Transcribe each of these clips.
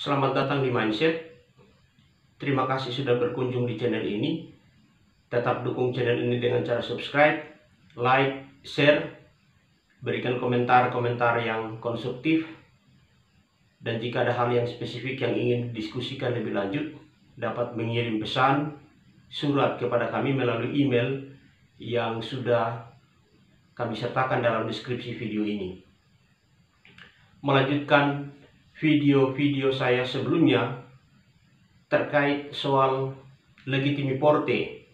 Selamat datang di Mindset. Terima kasih sudah berkunjung di channel ini. Tetap dukung channel ini dengan cara subscribe, like, share, berikan komentar-komentar yang konstruktif. Dan jika ada hal yang spesifik yang ingin didiskusikan lebih lanjut, dapat mengirim pesan, surat kepada kami melalui email yang sudah kami sertakan dalam deskripsi video ini. Melanjutkan video-video saya sebelumnya terkait soal legitimi porte.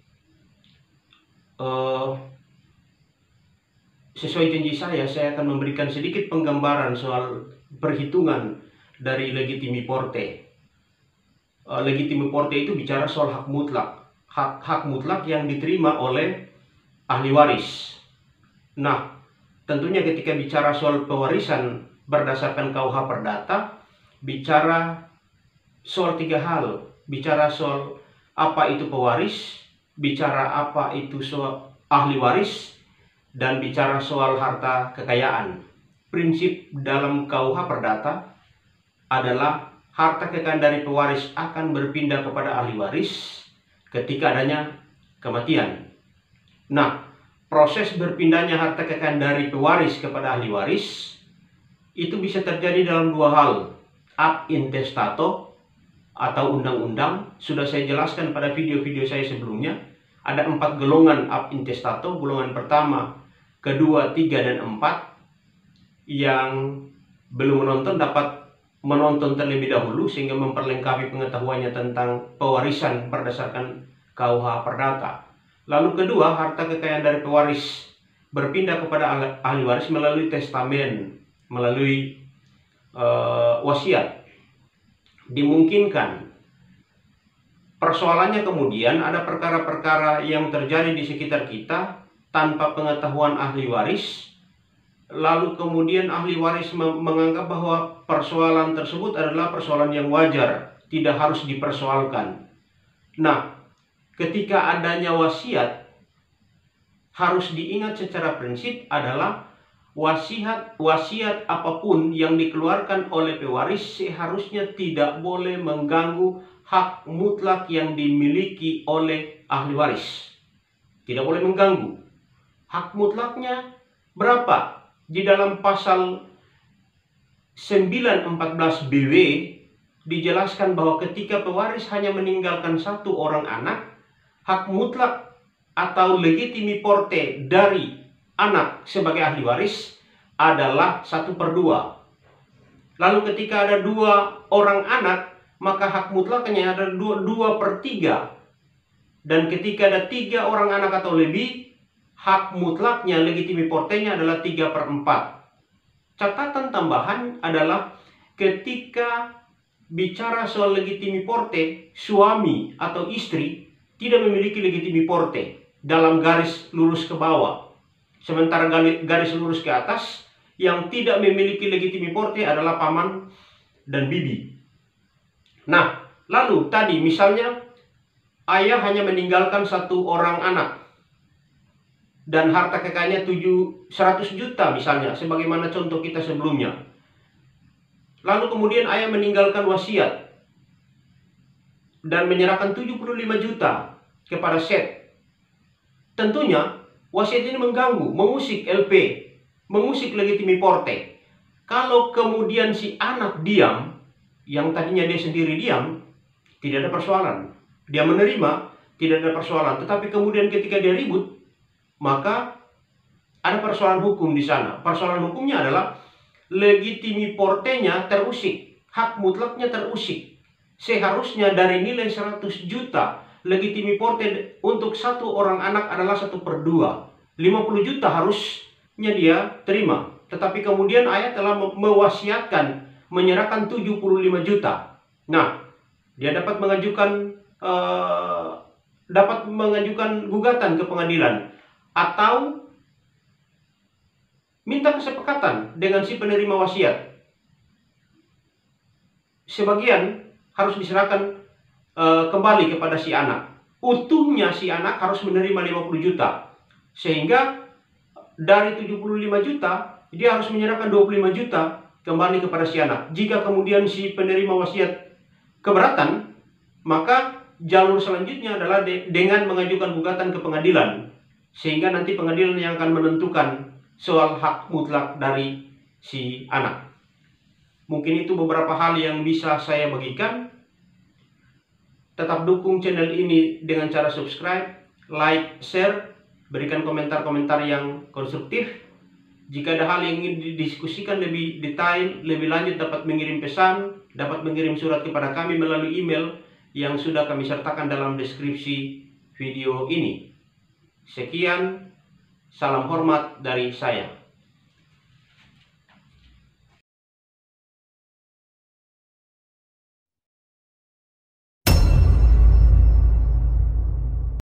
Sesuai janji saya akan memberikan sedikit penggambaran soal perhitungan dari legitimi porte. Legitimi porte itu bicara soal hak mutlak, hak mutlak yang diterima oleh ahli waris. Nah, tentunya ketika bicara soal pewarisan berdasarkan KUH Perdata, bicara soal tiga hal. Bicara soal apa itu pewaris, bicara apa itu soal ahli waris, dan bicara soal harta kekayaan. Prinsip dalam KUH Perdata adalah harta kekayaan dari pewaris akan berpindah kepada ahli waris ketika adanya kematian. Nah, proses berpindahnya harta kekayaan dari pewaris kepada ahli waris itu bisa terjadi dalam dua hal. Ab intestato atau undang-undang, sudah saya jelaskan pada video-video saya sebelumnya. Ada 4 golongan ab intestato. Golongan pertama, kedua, 3, dan 4. Yang belum menonton dapat menonton terlebih dahulu sehingga memperlengkapi pengetahuannya tentang pewarisan berdasarkan KUH Perdata. Lalu kedua, harta kekayaan dari pewaris berpindah kepada ahli waris melalui testamen, melalui wasiat. Dimungkinkan. Persoalannya kemudian ada perkara-perkara yang terjadi di sekitar kita tanpa pengetahuan ahli waris, lalu kemudian ahli waris menganggap bahwa persoalan tersebut adalah persoalan yang wajar, tidak harus dipersoalkan. Nah, ketika adanya wasiat, harus diingat secara prinsip adalah wasiat apapun yang dikeluarkan oleh pewaris seharusnya tidak boleh mengganggu hak mutlak yang dimiliki oleh ahli waris. Tidak boleh mengganggu. Hak mutlaknya berapa? Di dalam pasal 914 BW dijelaskan bahwa ketika pewaris hanya meninggalkan satu orang anak, hak mutlak atau legitimi porte dari anak sebagai ahli waris adalah 1/2. Lalu ketika ada 2 orang anak, maka hak mutlaknya ada 2/3. Dan ketika ada 3 orang anak atau lebih, hak mutlaknya legitimi portenya adalah 3/4. Catatan tambahan adalah ketika bicara soal legitimi porte, suami atau istri tidak memiliki legitimi porte dalam garis lurus ke bawah. Sementara garis lurus ke atas, yang tidak memiliki legitimi porte adalah paman dan bibi. Nah, lalu tadi misalnya ayah hanya meninggalkan 1 orang anak dan harta kekayaannya 100 juta misalnya, sebagaimana contoh kita sebelumnya. Lalu kemudian ayah meninggalkan wasiat dan menyerahkan 75 juta kepada Seth. Tentunya wasiat ini mengganggu, mengusik LP, mengusik legitimi porte. Kalau kemudian si anak diam, yang tadinya dia sendiri diam, tidak ada persoalan. Dia menerima, tidak ada persoalan. Tetapi kemudian ketika dia ribut, maka ada persoalan hukum di sana. Persoalan hukumnya adalah legitimi portenya terusik, hak mutlaknya terusik. Seharusnya dari nilai 100 juta, legitimi porte untuk 1 orang anak adalah 1/2. 50 juta harusnya dia terima. Tetapi kemudian ayah telah mewasiatkan menyerahkan 75 juta. Nah, dia dapat mengajukan gugatan ke pengadilan atau minta kesepakatan dengan si penerima wasiat. Sebagian harus diserahkan kembali kepada si anak. Utuhnya si anak harus menerima 50 juta. Sehingga dari 75 juta, dia harus menyerahkan 25 juta kembali kepada si anak. Jika kemudian si penerima wasiat keberatan, maka jalur selanjutnya adalah dengan mengajukan gugatan ke pengadilan, sehingga nanti pengadilan yang akan menentukan soal hak mutlak dari si anak. Mungkin itu beberapa hal yang bisa saya bagikan. Tetap dukung channel ini dengan cara subscribe, like, share, berikan komentar-komentar yang konstruktif. Jika ada hal yang ingin didiskusikan lebih detail, lebih lanjut, dapat mengirim pesan, dapat mengirim surat kepada kami melalui email yang sudah kami sertakan dalam deskripsi video ini. Sekian, salam hormat dari saya.